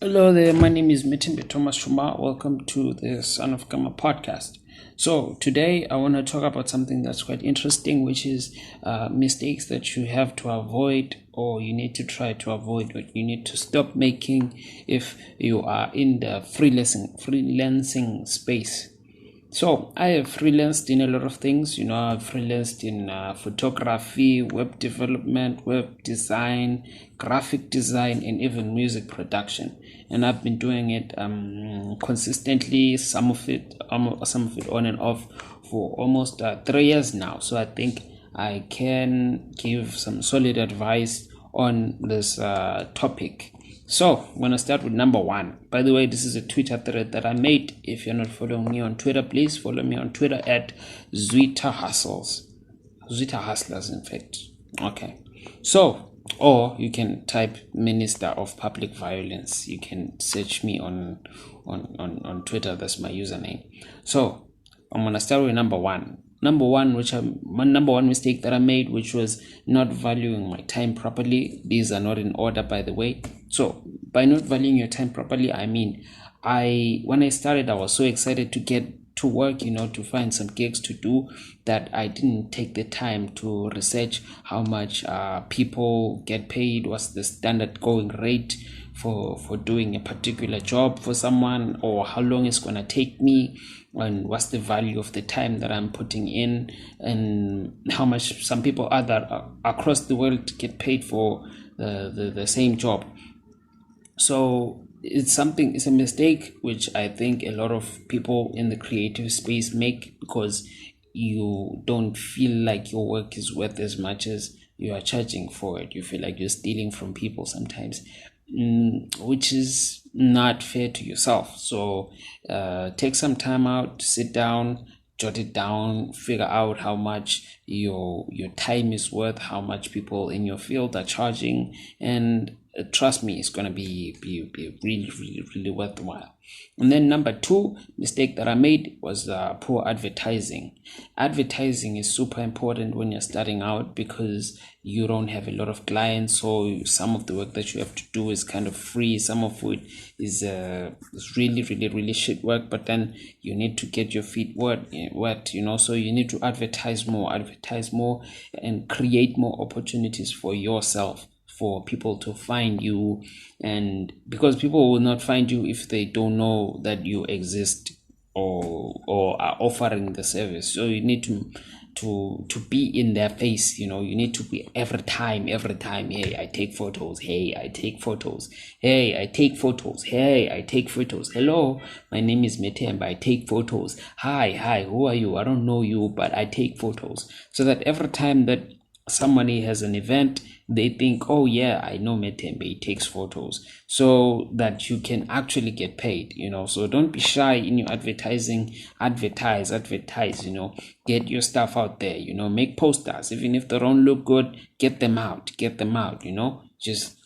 Hello there, my name is Mitimbe Thomas Shuma. Welcome to the Son of Kama podcast. So today I want to talk about something that's quite interesting, which is mistakes that you have to avoid, or you need to try to avoid, or you need to stop making if you are in the freelancing space. So I have freelanced in a lot of things. I've freelanced in photography, web development, web design, graphic design, and even music production. And I've been doing it consistently. Some of it on and off for almost 3 years now. So I think I can give some solid advice on this topic. So I'm going to start with number one. By the way, this is a Twitter thread that I made. If you're not following me on Twitter, please follow me on Twitter at Zwita Hustles. Zwita Hustlers, in fact. Okay. So, or you can type Minister of Public Violence. You can search me on Twitter. That's my username. So I'm going to start with number one. Number one mistake that I made, which was not valuing my time properly. These are not in order, by the way. So by not valuing your time properly, I mean, when I started, I was so excited to get to work, to find some gigs to do, that I didn't take the time to research how much people get paid, what's the standard going rate for doing a particular job for someone, or how long it's going to take me, and what's the value of the time that I'm putting in, and how much some people across the world get paid for the same job. So it's a mistake which I think a lot of people in the creative space make, because you don't feel like your work is worth as much as you are charging for it. You feel like you're stealing from people sometimes, which is not fair to yourself. So take some time out, sit down, jot it down, figure out how much your time is worth, how much people in your field are charging, and trust me, it's going to be really, really, really worthwhile. And then number two mistake that I made was poor advertising. Advertising is super important when you're starting out, because you don't have a lot of clients, so some of the work that you have to do is kind of free. Some of it is really, really, really shit work, but then you need to get your feet wet, so you need to advertise more, and create more opportunities for yourself, for people to find you. And because people will not find you if they don't know that you exist or are offering the service. So you need to be in their face. You need to be every time, hey, I take photos, hey, I take photos, hey, I take photos, hey, I take photos, hello, my name is Metemba, I take photos, hi, who are you? I don't know you, but I take photos. So that every time that somebody has an event, they think, oh yeah, I know Metembe, he takes photos, so that you can actually get paid. So don't be shy in your advertising. Advertise, get your stuff out there. Make posters, even if they don't look good, get them out. Just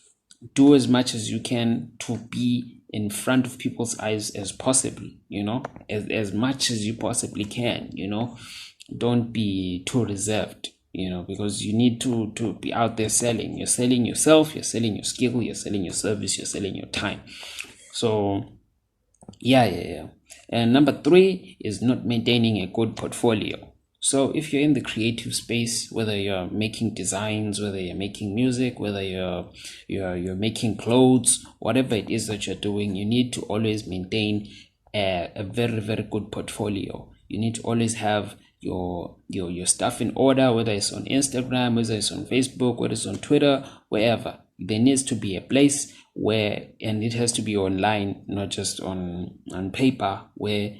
do as much as you can to be in front of people's eyes as possible, as much as you possibly can. Don't be too reserved, because you need to be out there selling. You're selling yourself, you're selling your skill, you're selling your service, you're selling your time. So yeah. And number three is not maintaining a good portfolio. So if you're in the creative space, whether you're making designs, whether you're making music, whether you're making clothes, whatever it is that you're doing, you need to always maintain a very, very good portfolio. You need to always have your stuff in order, whether it's on Instagram, whether it's on Facebook, whether it's on Twitter, wherever. There needs to be a place where, and it has to be online, not just on paper, where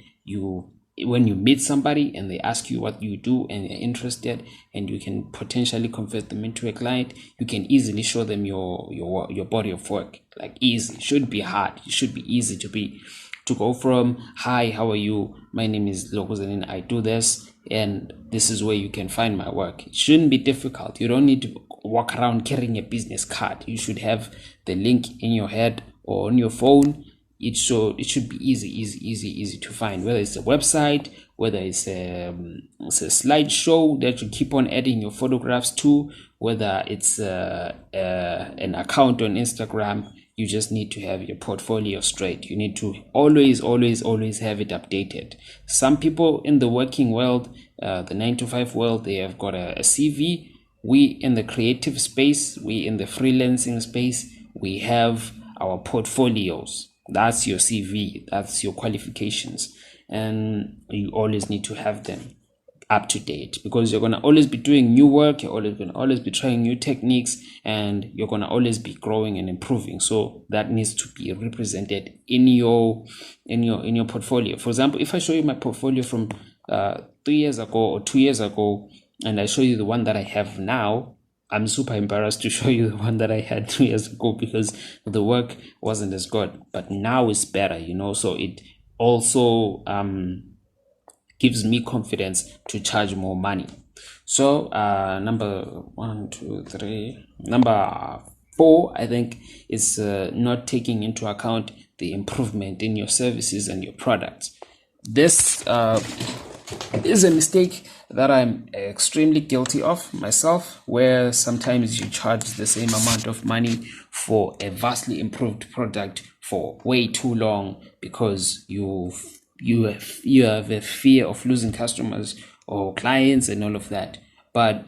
when you meet somebody and they ask you what you do and they're interested, and you can potentially convert them into a client, you can easily show them your body of work. Like, easy. It shouldn't be hard. It should be easy to go from, hi, how are you? My name is Lokuzanin. I do this, and this is where you can find my work. It shouldn't be difficult. You don't need to walk around carrying a business card. You should have the link in your head or on your phone. It should be easy to find, whether it's a website, whether it's a slideshow that you keep on adding your photographs to, whether it's an account on Instagram. You just need to have your portfolio straight. You need to always have it updated. Some people in the working world, the 9 to 5 world, they have got a CV. We in the creative space, we in the freelancing space, we have our portfolios. That's your CV, that's your qualifications, and you always need to have them up to date, because you're going to always be doing new work, you're always going to always be trying new techniques, and you're going to always be growing and improving. So that needs to be represented in your portfolio. For example, if I show you my portfolio from 3 years ago or 2 years ago, and I show you the one that I have now, I'm super embarrassed to show you the one that I had 2 years ago, because the work wasn't as good, but now it's better, so it also gives me confidence to charge more money. So number 4, I think, is not taking into account the improvement in your services and your products. This is a mistake that I'm extremely guilty of myself, where sometimes you charge the same amount of money for a vastly improved product for way too long, because you have a fear of losing customers or clients and all of that. But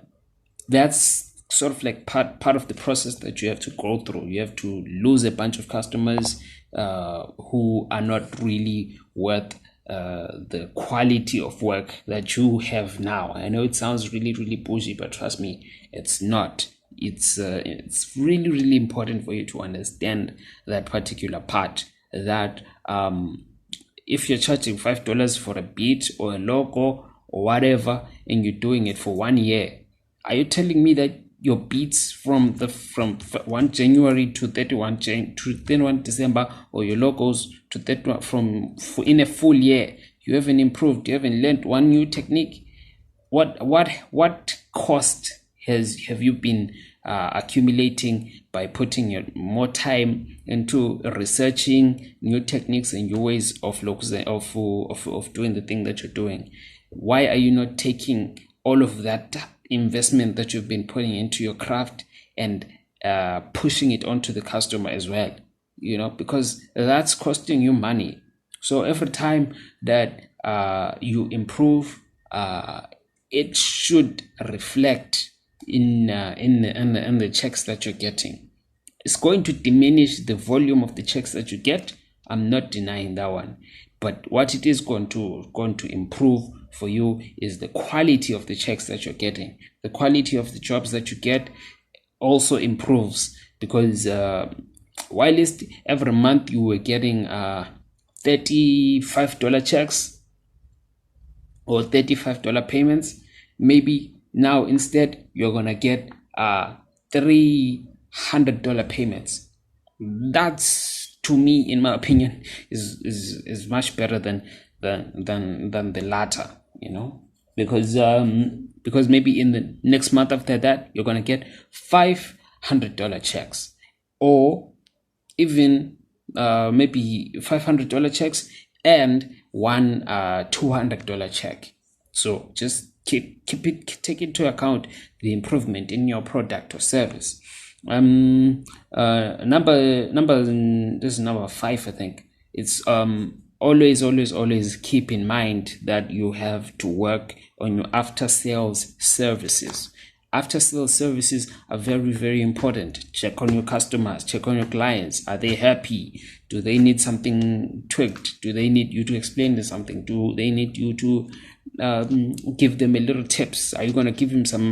that's sort of like part of the process that you have to go through. You have to lose a bunch of customers who are not really worth the quality of work that you have now. I know it sounds really bougie, but trust me, it's not. It's really important for you to understand that particular part, that if you're charging $5 for a beat or a logo or whatever, and you're doing it for 1 year, are you telling me that your beats from 1 January to 31 December, or your logos to 31 in a full year, you haven't improved, you haven't learned one new technique? What cost have you been accumulating by putting your more time into researching new techniques and new ways of doing the thing that you're doing? Why are you not taking all of that investment that you've been putting into your craft and pushing it onto the customer as well? Because that's costing you money. So every time that you improve, it should reflect in the checks that you're getting. It's going to diminish the volume of the checks that you get. I'm not denying that one. But what it is going to improve for you is the quality of the checks that you're getting. The quality of the jobs that you get also improves, because while every month you were getting $35 checks or $35 payments, maybe now instead you're gonna get $300 payments. That's, to me, in my opinion, is much better than the latter, because maybe in the next month after that you're gonna get $500 checks, or even maybe $500 checks and one $200 check. So just take into account the improvement in your product or service. This is number 5, I think. It's always keep in mind that you have to work on your after sales services. After sales services are very important. Check on your customers, check on your clients. Are they happy? Do they need something tweaked? Do they need you to explain them something? Do they need you to give them a little tips? Are you going to give them some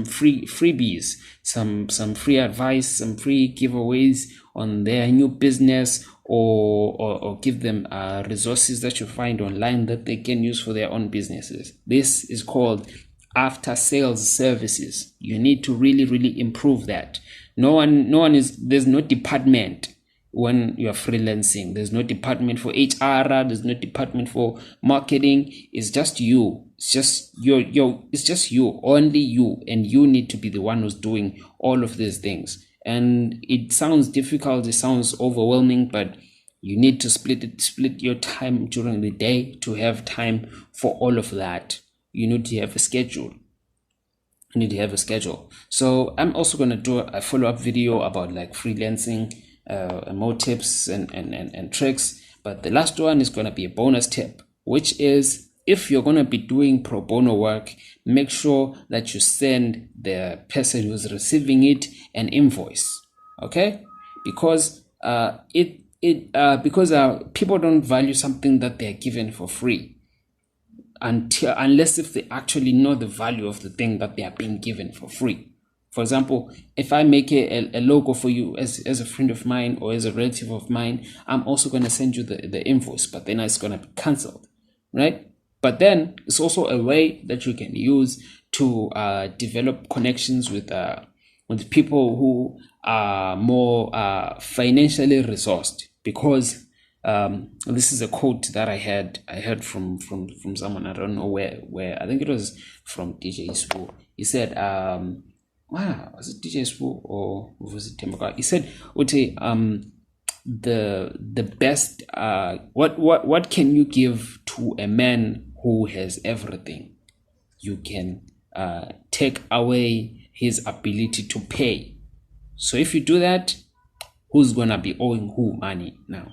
freebies, some free advice, some free giveaways on their new business, or give them resources that you find online that they can use for their own businesses? This is called after sales services. You need to really improve that. There's no department when you're freelancing. There's no department for HR, there's no department for marketing. It's just you. It's just it's just you, only you, and you need to be the one who's doing all of these things. And it sounds difficult, it sounds overwhelming, but you need to split your time during the day to have time for all of that. You need to have a schedule. So I'm also going to do a follow-up video about like freelancing more tips and tricks. But the last one is going to be a bonus tip, which is, if you're going to be doing pro bono work, make sure that you send the person who's receiving it an invoice, okay? Because people don't value something that they're given for free unless if they actually know the value of the thing that they are being given for free. For example, if I make a logo for you as a friend of mine or as a relative of mine, I'm also going to send you the invoice, but then it's going to be cancelled, right? But then it's also a way that you can use to develop connections with people who are more financially resourced. Because this is a quote that I heard from someone, I don't know where I think it was from DJ Spoo. He said, was it DJ Spoo or was it Temaka? He said, the best what can you give to a man who has everything? You can take away his ability to pay. So if you do that, who's gonna be owing who money now?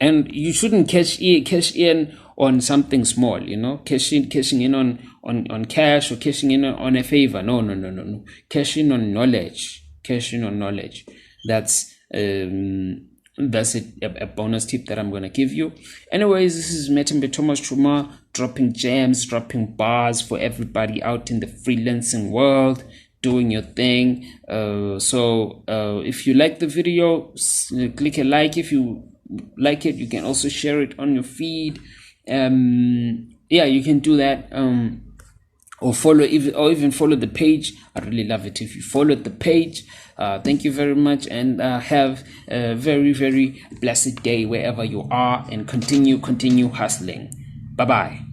And you shouldn't cash in on something small, cashing in on cash or cashing in on a favor. No. Cash in on knowledge. That's a bonus tip that I'm going to give you. Anyways, this is Metembe Thomas Chuma, dropping gems, dropping bars for everybody out in the freelancing world, doing your thing. So if you like the video, click a like. If you like it, you can also share it on your feed. You can do that. Or even follow the page. I really love it if you follow the page. Thank you very much, and have a very, very blessed day wherever you are, and continue hustling. Bye bye.